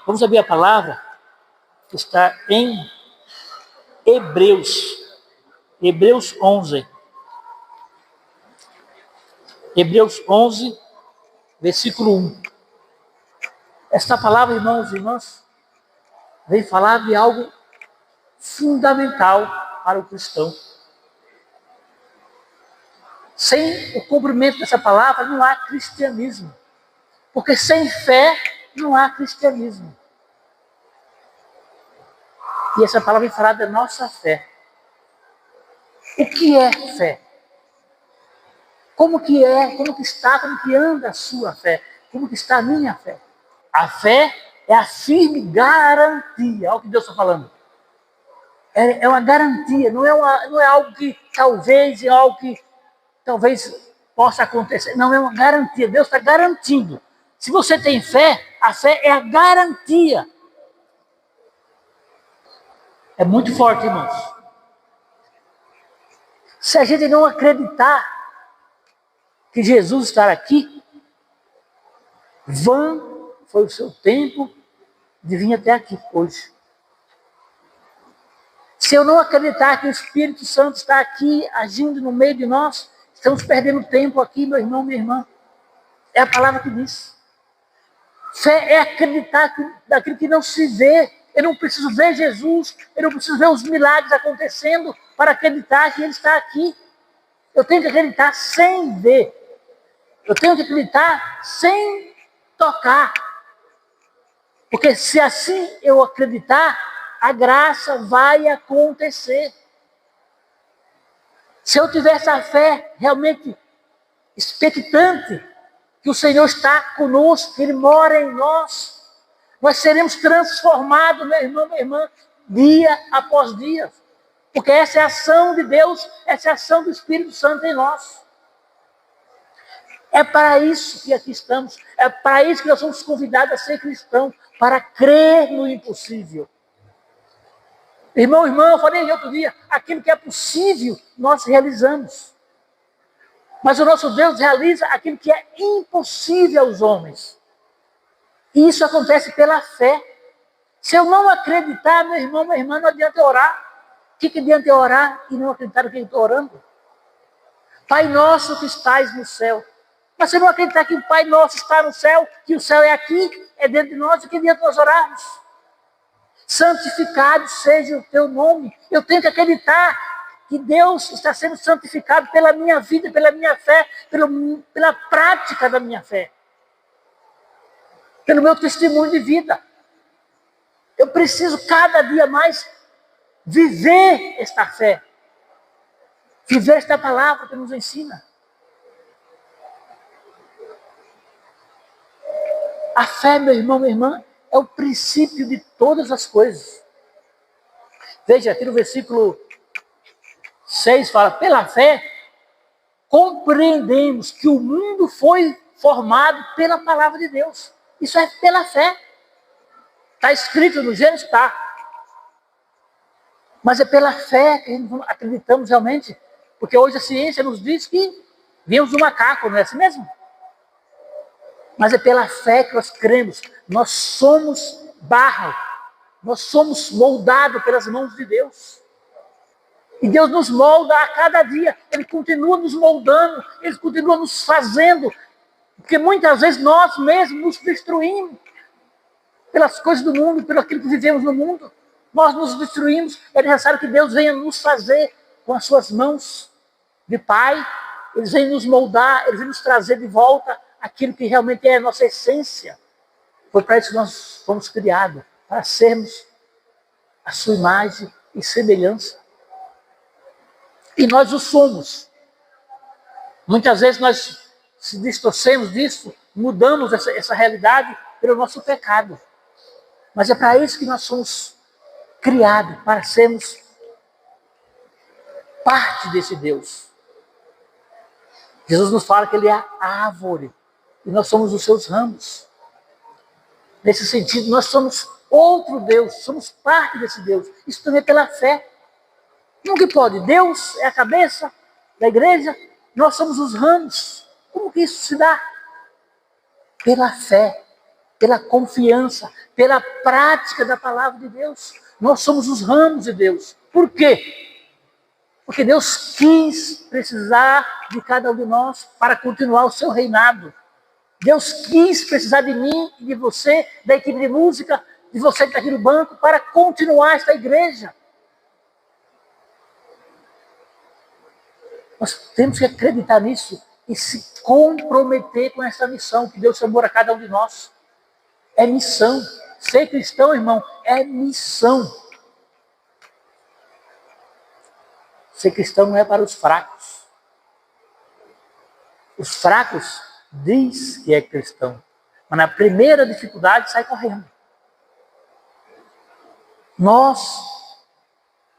Vamos abrir a palavra que está em Hebreus 11. Hebreus 11, versículo 1. Esta palavra, irmãos e irmãs, vem falar de algo fundamental para o cristão. Sem o cumprimento dessa palavra não há cristianismo. Porque sem fé não há cristianismo. E essa palavra vem falar da nossa fé. O que é fé? Como que é, como que está, como que anda a sua fé? Como que está a minha fé? A fé é a firme garantia. Olha o que Deus está falando. É uma garantia, não é algo que talvez possa acontecer. Não, é uma garantia. Deus está garantindo. Se você tem fé, a fé é a garantia. É muito forte, irmãos. Se a gente não acreditar que Jesus está aqui, vão foi o seu tempo de vir até aqui hoje. Se eu não acreditar que o Espírito Santo está aqui agindo no meio de nós, estamos perdendo tempo aqui, meu irmão, minha irmã. É a palavra que diz. Fé é acreditar daquilo que não se vê. Eu não preciso ver Jesus, eu não preciso ver os milagres acontecendo para acreditar que Ele está aqui. Eu tenho que acreditar sem ver. Eu tenho que acreditar sem tocar. Porque se assim eu acreditar, a graça vai acontecer. Se eu tiver essa fé realmente expectante, que o Senhor está conosco, que Ele mora em nós, nós seremos transformados, meu irmão, minha irmã, dia após dia. Porque essa é a ação de Deus, essa é a ação do Espírito Santo em nós. É para isso que aqui estamos, é para isso que nós somos convidados a ser cristãos, para crer no impossível. Irmão, eu falei outro dia, aquilo que é possível, nós realizamos. Mas o nosso Deus realiza aquilo que é impossível aos homens. E isso acontece pela fé. Se eu não acreditar, meu irmão, minha irmã, não adianta orar. O que adianta eu orar e não acreditar no que eu estou orando? Pai nosso que estás no céu. Mas se eu não acreditar que o Pai nosso está no céu, que o céu é aqui, é dentro de nós, o que adianta nós orarmos? Santificado seja o teu nome. Eu tenho que acreditar que Deus está sendo santificado pela minha vida, pela minha fé, pela prática da minha fé. Pelo meu testemunho de vida. Eu preciso cada dia mais viver esta fé. Viver esta palavra que nos ensina. A fé, meu irmão, minha irmã, é o princípio de todas as coisas. Veja, aqui no versículo 6 fala, pela fé, compreendemos que o mundo foi formado pela palavra de Deus. Isso é pela fé. Está escrito no Gênesis, está. Mas é pela fé que acreditamos realmente. Porque hoje a ciência nos diz que viemos do macaco, não é assim mesmo? Mas é pela fé que nós cremos. Nós somos barro. Nós somos moldados pelas mãos de Deus. E Deus nos molda a cada dia. Ele continua nos moldando. Ele continua nos fazendo. Porque muitas vezes nós mesmos nos destruímos. Pelas coisas do mundo, pelo aquilo que vivemos no mundo. Nós nos destruímos. É necessário que Deus venha nos fazer com as suas mãos de Pai. Ele vem nos moldar. Ele vem nos trazer de volta aquilo que realmente é a nossa essência. Foi para isso que nós fomos criados. Para sermos a sua imagem e semelhança. E nós o somos. Muitas vezes nós se distorcemos disso, mudamos essa realidade pelo nosso pecado. Mas é para isso que nós somos criados, para sermos parte desse Deus. Jesus nos fala que Ele é a árvore e nós somos os seus ramos. Nesse sentido, nós somos outro Deus, somos parte desse Deus. Isso também é pela fé. Como que pode? Deus é a cabeça da igreja, nós somos os ramos. Como que isso se dá? Pela fé. pela confiança, pela prática da palavra de Deus. Nós somos os ramos de Deus. Por quê? Porque Deus quis precisar de cada um de nós para continuar o seu reinado. Deus quis precisar de mim e de você, da equipe de música, de você que está aqui no banco, para continuar esta igreja. Nós temos que acreditar nisso e se comprometer com essa missão que Deus chamou a cada um de nós. É missão. Ser cristão, irmão, é missão. Ser cristão não é para os fracos. Os fracos diz que é cristão, mas na primeira dificuldade sai correndo. Nós,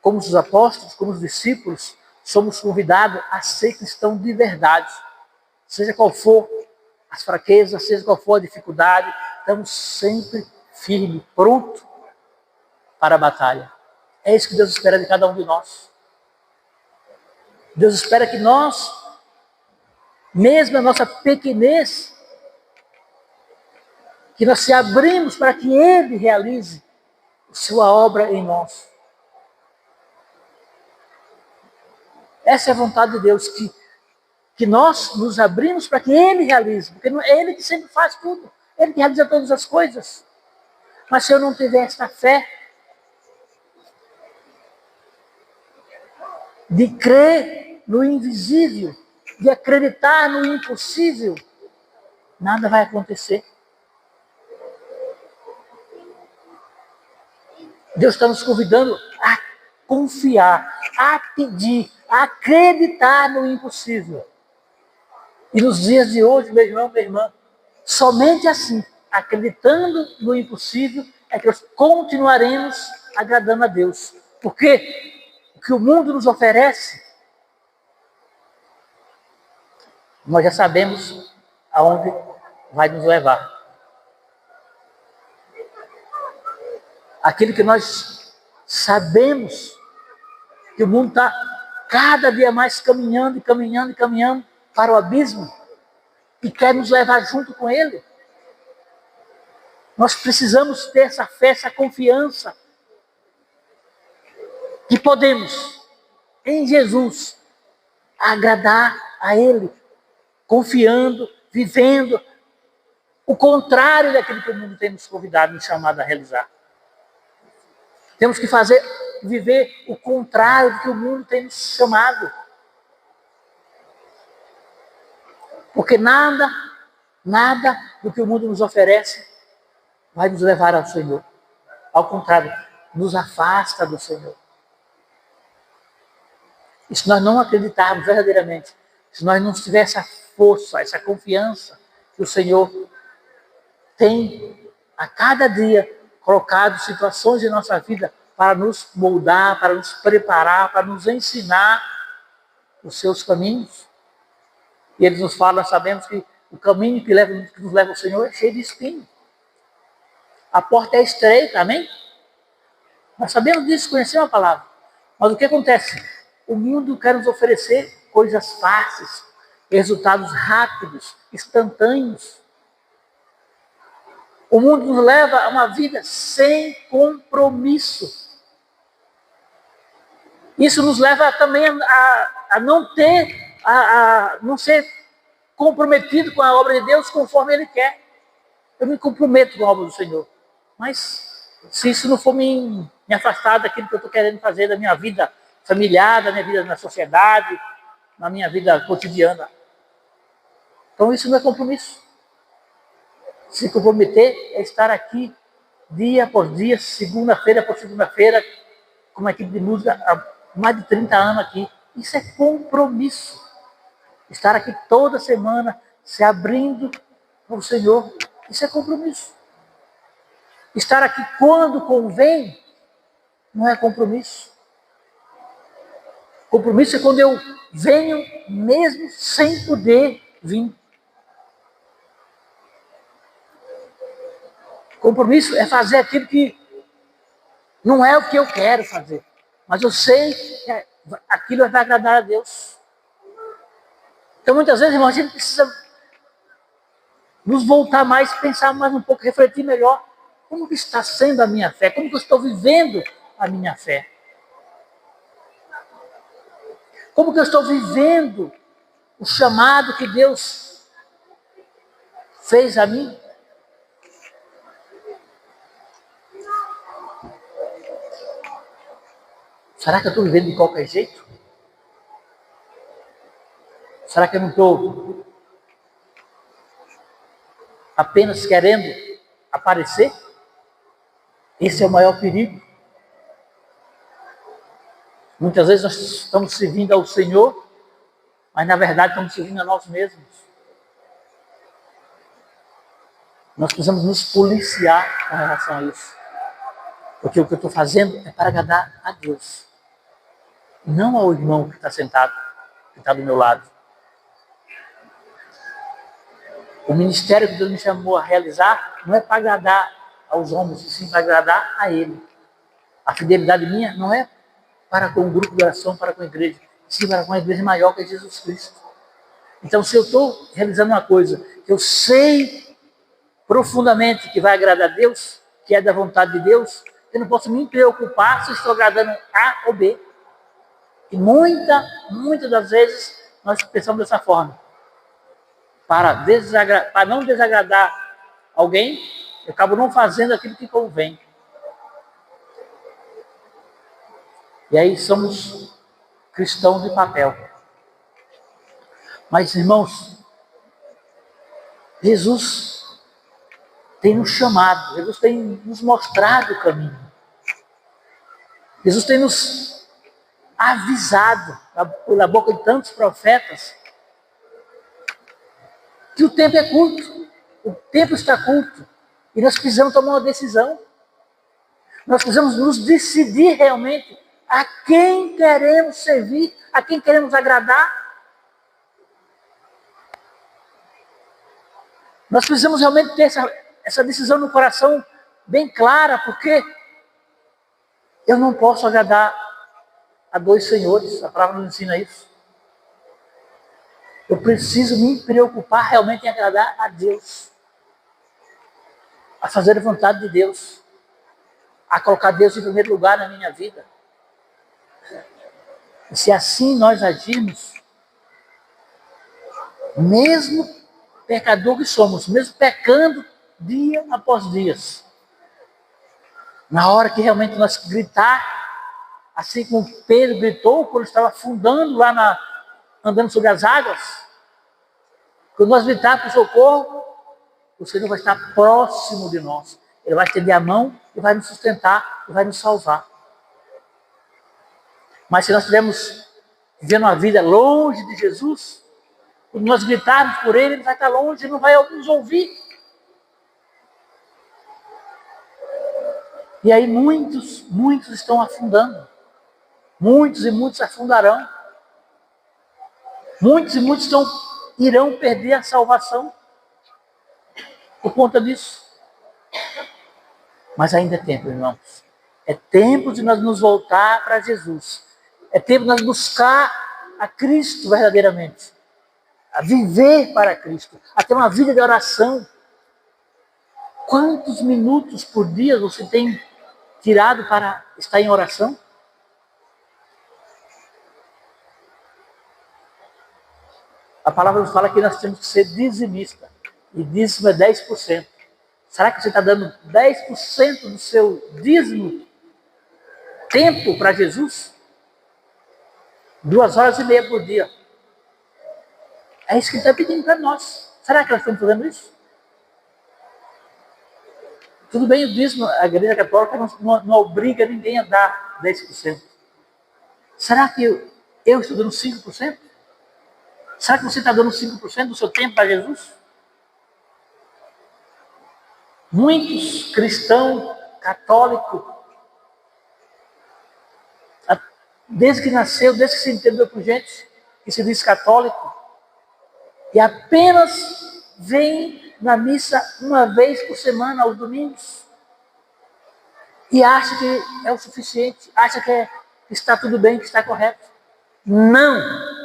como os apóstolos, como os discípulos, somos convidados a ser cristão de verdade. Seja qual for as fraquezas, seja qual for a dificuldade, estamos sempre firmes, prontos para a batalha. É isso que Deus espera de cada um de nós. Deus espera que nós, mesmo na nossa pequenez, que nós se abrimos para que Ele realize a sua obra em nós. Essa é a vontade de Deus, que nós nos abrimos para que Ele realize, porque não é Ele que sempre faz tudo, Ele que realiza todas as coisas. Mas se eu não tiver esta fé de crer no invisível, de acreditar no impossível, nada vai acontecer. Deus está nos convidando a confiar, a pedir, a acreditar no impossível. E nos dias de hoje, meu irmão, minha irmã, somente assim, acreditando no impossível, é que nós continuaremos agradando a Deus. Porque o que o mundo nos oferece, nós já sabemos aonde vai nos levar. Aquilo que nós sabemos que o mundo está cada dia mais caminhando para o abismo e quer nos levar junto com ele. Nós precisamos ter essa fé, essa confiança que podemos, em Jesus, agradar a Ele, confiando, vivendo o contrário daquilo que o mundo tem nos convidado, nos chamado a realizar. Temos que viver o contrário do que o mundo tem nos chamado. Porque nada do que o mundo nos oferece vai nos levar ao Senhor. Ao contrário, nos afasta do Senhor. E se nós não acreditarmos verdadeiramente, se nós não tivermos essa força, essa confiança que o Senhor tem a cada dia colocado situações em nossa vida para nos moldar, para nos preparar, para nos ensinar os seus caminhos. E eles nos falam, nós sabemos que o caminho que nos leva ao Senhor é cheio de espinho. A porta é estreita, amém? Nós sabemos disso, conhecemos a palavra. Mas o que acontece? O mundo quer nos oferecer coisas fáceis, resultados rápidos, instantâneos. O mundo nos leva a uma vida sem compromisso. Isso nos leva também a não ser comprometido com a obra de Deus conforme Ele quer. Eu me comprometo com a obra do Senhor. Mas se isso não for me afastar daquilo que eu estou querendo fazer da minha vida familiar, da minha vida na sociedade, na minha vida cotidiana. Então isso não é compromisso. Se comprometer é estar aqui dia após dia, segunda-feira por segunda-feira, com uma equipe de música há mais de 30 anos aqui. Isso é compromisso. Estar aqui toda semana, se abrindo ao Senhor, isso é compromisso. Estar aqui quando convém, não é compromisso. Compromisso é quando eu venho mesmo sem poder vir. Compromisso é fazer aquilo que não é o que eu quero fazer, mas eu sei que aquilo vai agradar a Deus. Então, muitas vezes, irmão, a gente precisa nos voltar mais, pensar mais um pouco, refletir melhor. Como que está sendo a minha fé? Como que eu estou vivendo a minha fé? Como que eu estou vivendo o chamado que Deus fez a mim? Será que eu estou vivendo de qualquer jeito? Será que eu não estou apenas querendo aparecer? Esse é o maior perigo. Muitas vezes nós estamos servindo ao Senhor, mas na verdade estamos servindo a nós mesmos. Nós precisamos nos policiar com relação a isso. Porque o que eu estou fazendo é para agradar a Deus. Não ao irmão que está sentado, que está do meu lado. O ministério que Deus me chamou a realizar não é para agradar aos homens, sim para agradar a Ele. A fidelidade minha não é para com o grupo de oração, para com a igreja, sim para com a igreja maior que é Jesus Cristo. Então, se eu estou realizando uma coisa que eu sei profundamente que vai agradar a Deus, que é da vontade de Deus, eu não posso me preocupar se estou agradando A ou B. E muitas das vezes nós pensamos dessa forma. Para não desagradar alguém, eu acabo não fazendo aquilo que convém. E aí somos cristãos de papel. Mas, irmãos, Jesus tem nos chamado, Jesus tem nos mostrado o caminho. Jesus tem nos avisado, pela boca de tantos profetas, que o tempo é curto, o tempo está curto, e nós precisamos tomar uma decisão. Nós precisamos nos decidir realmente a quem queremos servir, a quem queremos agradar. Nós precisamos realmente ter essa decisão no coração bem clara, porque eu não posso agradar a dois senhores, a palavra nos ensina isso. Eu preciso me preocupar realmente em agradar a Deus, a fazer a vontade de Deus, a colocar Deus em primeiro lugar na minha vida. E se assim nós agirmos, mesmo pecador que somos, mesmo pecando dia após dia, na hora que realmente nós gritar, assim como Pedro gritou quando estava afundando lá andando sobre as águas, quando nós gritar por socorro, o Senhor vai estar próximo de nós. Ele vai estender a mão e vai nos sustentar e vai nos salvar. Mas se nós estivermos vivendo uma vida longe de Jesus, quando nós gritarmos por Ele, Ele vai estar longe e não vai nos ouvir. E aí muitos estão afundando. Muitos e muitos afundarão. Muitos e muitos irão perder a salvação por conta disso. Mas ainda é tempo, irmãos. É tempo de nós nos voltar para Jesus. É tempo de nós buscar a Cristo verdadeiramente. A viver para Cristo. A ter uma vida de oração. Quantos minutos por dia você tem tirado para estar em oração? A palavra nos fala que nós temos que ser dizimista. E dízimo é 10%. Será que você está dando 10% do seu dízimo tempo para Jesus? 2h30 por dia. É isso que ele está pedindo para nós. Será que nós estamos fazendo isso? Tudo bem, o dízimo, a igreja católica não obriga ninguém a dar 10%. Será que eu estou dando 5%? Será que você está dando 5% do seu tempo para Jesus? Muitos cristãos católicos, desde que nasceu, desde que se entendeu por gente que se diz católico, e apenas vem na missa uma vez por semana, aos domingos, e acha que é o suficiente, acha que está tudo bem, que está correto. Não!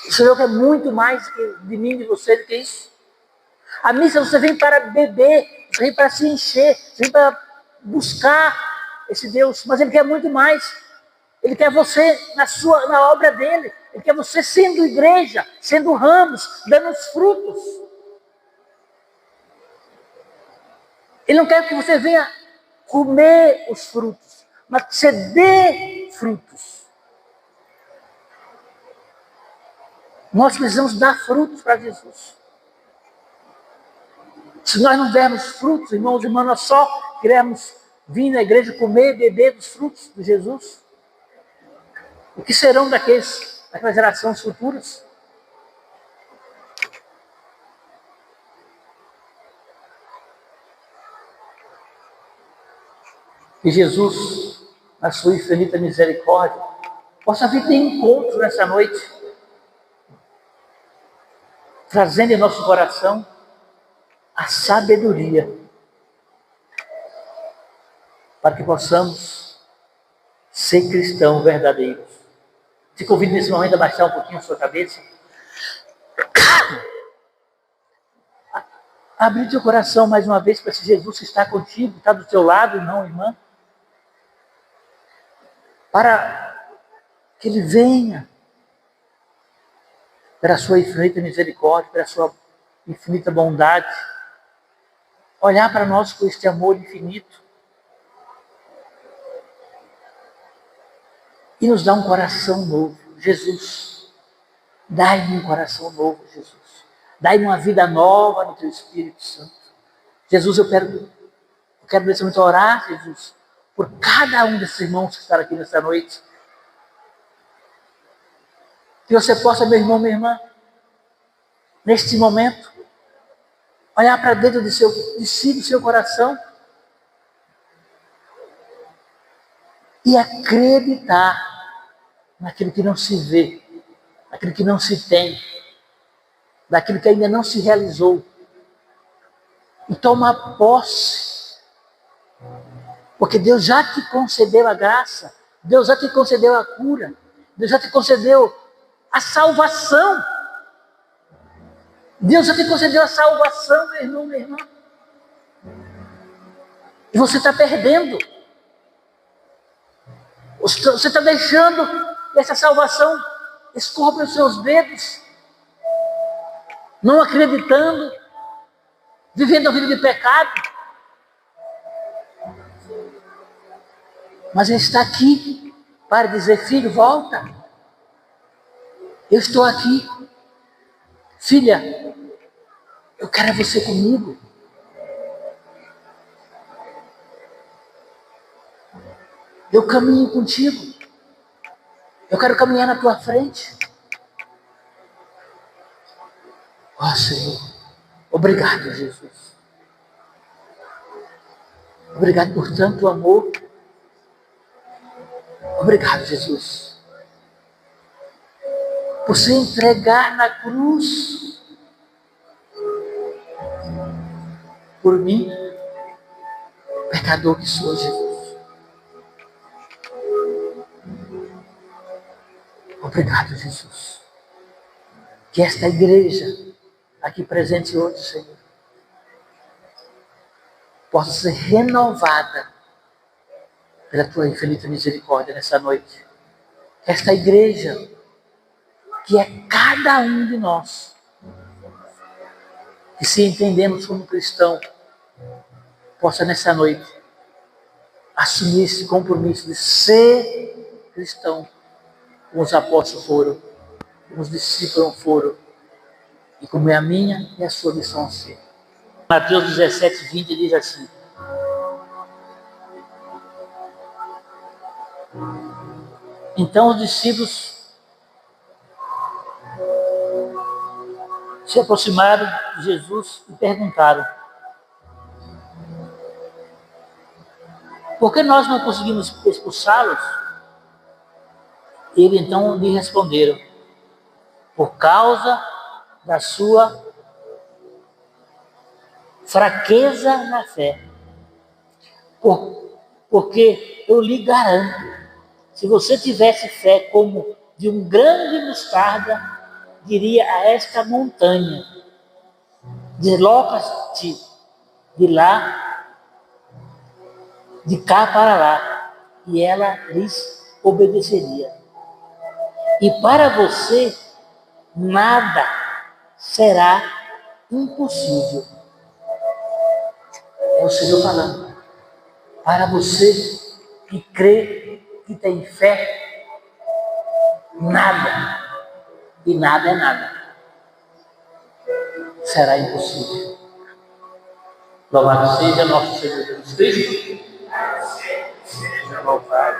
O Senhor quer muito mais de mim e de você do que isso. A missa você vem para beber, você vem para se encher, você vem para buscar esse Deus, mas Ele quer muito mais. Ele quer você na obra dele. Ele quer você sendo igreja, sendo ramos, dando os frutos. Ele não quer que você venha comer os frutos, mas que você dê frutos. Nós precisamos dar frutos para Jesus. Se nós não dermos frutos, irmãos e irmãs, nós só queremos vir na igreja comer e beber dos frutos de Jesus. O que serão daquelas gerações futuras? Que Jesus, na sua infinita misericórdia, possa vir ter encontro nessa noite, trazendo em nosso coração a sabedoria, para que possamos ser cristãos verdadeiros. Te convido nesse momento a baixar um pouquinho a sua cabeça. Abrir teu coração mais uma vez para esse Jesus que está contigo, está do teu lado, irmão, irmã. Para que Ele venha, pela sua infinita misericórdia, pela sua infinita bondade, olhar para nós com este amor infinito e nos dar um coração novo. Jesus, dai-me um coração novo, Jesus. Dai-me uma vida nova no Teu Espírito Santo. Jesus, eu quero nesse momento orar, Jesus, por cada um desses irmãos que estão aqui nessa noite. Que você possa, meu irmão, minha irmã, neste momento, olhar para dentro de si, do seu coração, e acreditar naquilo que não se vê, naquilo que não se tem, daquilo que ainda não se realizou. E tomar posse. Porque Deus já te concedeu a graça, Deus já te concedeu a cura, Deus já te concedeu a salvação. Deus já te concedeu a salvação, meu irmão, minha irmã. E você está perdendo. Você está deixando essa salvação escorrer pelos seus dedos, não acreditando, vivendo a vida de pecado. Mas Ele está aqui para dizer: filho, volta. Eu estou aqui. Filha, eu quero você comigo. Eu caminho contigo. Eu quero caminhar na tua frente. Ó Senhor, obrigado, Jesus. Obrigado por tanto amor. Obrigado, Jesus, por se entregar na cruz por mim, pecador que sou, Jesus. Obrigado, Jesus. Que esta igreja aqui presente hoje, Senhor, possa ser renovada pela Tua infinita misericórdia nessa noite. Esta igreja, que é cada um de nós, que se entendemos como cristão, possa nessa noite assumir esse compromisso de ser cristão, como os apóstolos foram, como os discípulos foram, e como é a minha e a sua missão ser. Mateus 17, 20 diz assim: então os discípulos se aproximaram de Jesus e perguntaram: por que nós não conseguimos expulsá-los? Ele então lhe responderam: por causa da sua fraqueza na fé. Porque eu lhe garanto, se você tivesse fé como de um grão de mostarda, diria a esta montanha: desloca-te de lá, de cá para lá, e ela lhes obedeceria. E para você, nada será impossível. É o Senhor falando. Para você que crê, que tem fé, nada, e nada é nada, será impossível. Louvado seja nosso Senhor Jesus Cristo. Seja louvado.